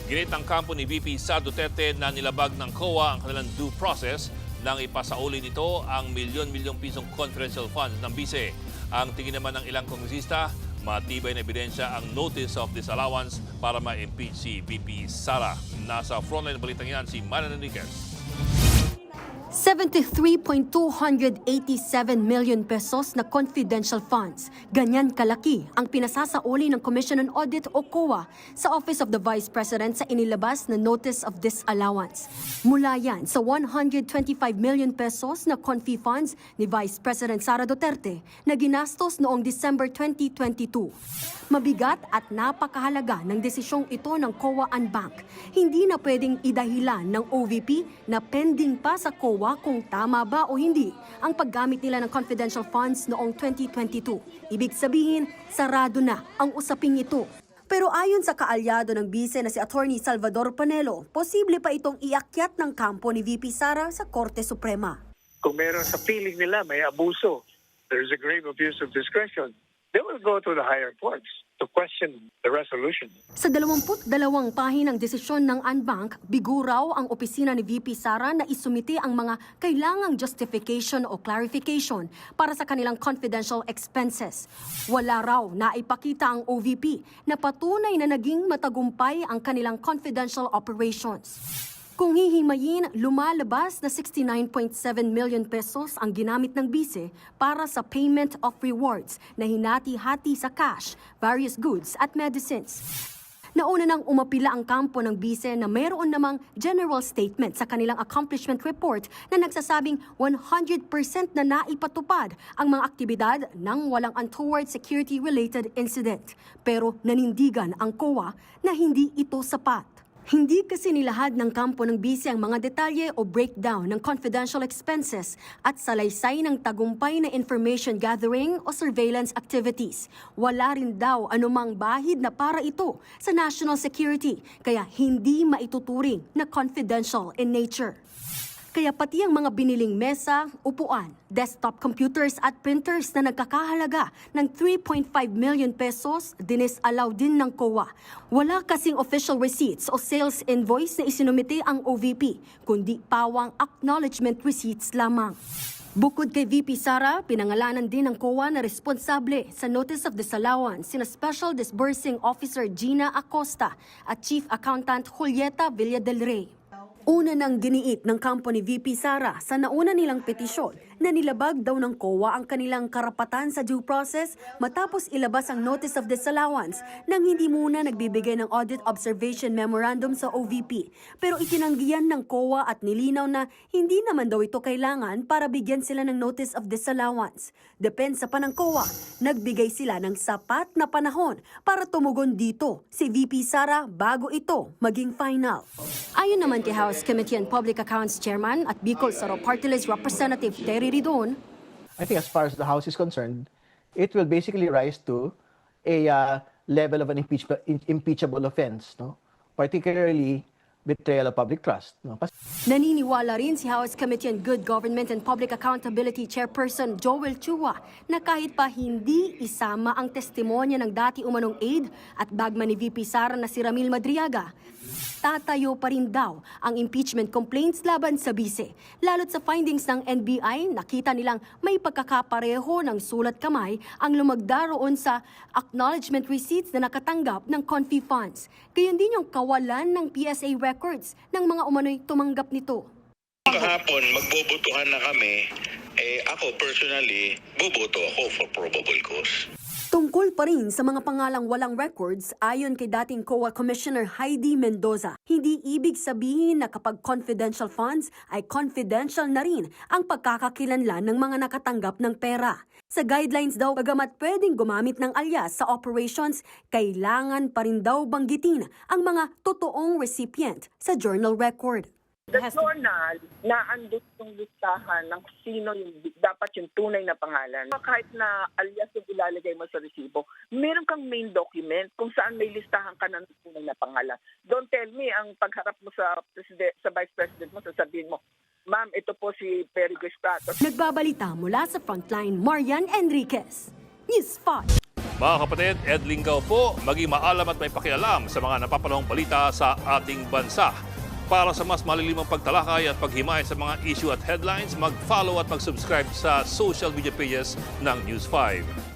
Ginit ng kampo ni VP Sara Duterte na nilabag ng COA ang kanilang due process nang ipasauli nito ang milyon-milyong pisong confidential funds ng bise. Ang tingin naman ng ilang kongresista, matibay na ebidensya ang notice of disallowance para ma-impeach si VP Sara. Nasa frontline balitang yan si Manan Enriquez. 73.287 million pesos na confidential funds. Ganyan kalaki ang pinasasauli ng Commission on Audit o COA sa Office of the Vice President sa inilabas na Notice of Disallowance. Mula yan sa 125 million pesos na confi funds ni Vice President Sara Duterte na ginastos noong December 2022. Mabigat at napakahalaga ng desisyong ito ng COA and Bank. Hindi na pwedeng idahilan ng OVP na pending pa sa COA kung tama ba o hindi ang paggamit nila ng confidential funds noong 2022. Ibig sabihin, sarado na ang usaping ito. Pero ayon sa kaalyado ng bise na si Attorney Salvador Panelo, posible pa itong iakyat ng kampo ni VP Sara sa Korte Suprema. Kung meron sa feeling nila may abuso, there's a grave abuse of discretion, they will go to the higher courts to question the resolution. Sa 22 pahinang desisyon ng Anbank, bigo raw ang opisina ni VP Sara na isumite ang mga kailangang justification o clarification para sa kanilang confidential expenses. Wala raw na ipakita ang OVP na patunay na naging matagumpay ang kanilang confidential operations. Kung hihimayin, lumalabas na 69.7 million pesos ang ginamit ng bise para sa payment of rewards na hinati-hati sa cash, various goods at medicines. Nauna nang umapila ang kampo ng bise na mayroon namang general statement sa kanilang accomplishment report na nagsasabing 100% na naipatupad ang mga aktibidad ng walang untoward security-related incident. Pero nanindigan ang COA na hindi ito sapat. Hindi kasi nilahad ng kampo ng bise ang mga detalye o breakdown ng confidential expenses at salaysay ng tagumpay na information gathering o surveillance activities. Wala rin daw anumang bahid na para ito sa national security, kaya hindi maituturing na confidential in nature. Kaya pati ang mga biniling mesa, upuan, desktop computers at printers na nagkakahalaga ng 3.5 million pesos dinis-allow din ng COA. Wala kasing official receipts o sales invoice na isinumite ang OVP, kundi pawang acknowledgement receipts lamang. Bukod kay VP Sara, pinangalanan din ng COA na responsable sa Notice of Disallowance sina Special Disbursing Officer Gina Acosta at Chief Accountant Julieta Villa del Rey. Una nang giniit ng kampo ni VP Sara sa nauna nilang petisyon na nilabag daw ng COA ang kanilang karapatan sa due process matapos ilabas ang Notice of Disallowance nang hindi muna nagbibigay ng Audit Observation Memorandum sa OVP. Pero itinanggihan ng COA at nilinaw na hindi naman daw ito kailangan para bigyan sila ng Notice of Disallowance. Depensa pa ng COA, nagbigay sila ng sapat na panahon para tumugon dito si VP Sara bago ito maging final. Ayon naman kay House Committee on Public Accounts Chairman at Bicol Saro Party List Representative Terry Ridon, I think as far as the House is concerned, it will basically rise to a level of an impeachable offense, no? Particularly betrayal of public trust. No? naniniwala rin si House Committee on Good Government and Public Accountability Chairperson Joel Chua na kahit pa hindi isama ang testimonya ng dati umanong aide at bagman ni VP Sara na si Ramil Madriaga, tatayo pa rin daw ang impeachment complaints laban sa bise. Lalo't sa findings ng NBI, nakita nilang may pagkakapareho ng sulat kamay ang lumagda roon sa acknowledgement receipts na nakatanggap ng confi funds. Gayon din yung kawalan ng PSA records ng mga umano'y tumanggap nito. Kahapon, magbobotohan na kami. Ako personally, boboto ako for probable cause. Tungkol pa rin sa mga pangalang walang records, ayon kay dating COA Commissioner Heidi Mendoza, hindi ibig sabihin na kapag confidential funds ay confidential na rin ang pagkakakilanlan ng mga nakatanggap ng pera. Sa guidelines daw, bagamat pwedeng gumamit ng alias sa operations, kailangan pa rin daw banggitin ang mga totoong recipient sa journal record. The journal na andun yung listahan ng sino yung dapat yung tunay na pangalan. Kahit na alias yung ilalagay mo sa resibo, meron kang main document kung saan may listahan ka ng tunay na pangalan. Don't tell me ang pagharap mo sa Vice President mo, sasabihin mo, ma'am, ito po si Perry Guestato. Nagbabalita mula sa Frontline, Marian Enriquez, News 5. Mga kapatid, Ed Lingaw po, maging maalam at may pakialam sa mga napapanahong balita sa ating bansa. Para sa mas malilimang pagtalakay at paghimay sa mga issue at headlines, mag-follow at mag-subscribe sa social media pages ng News 5.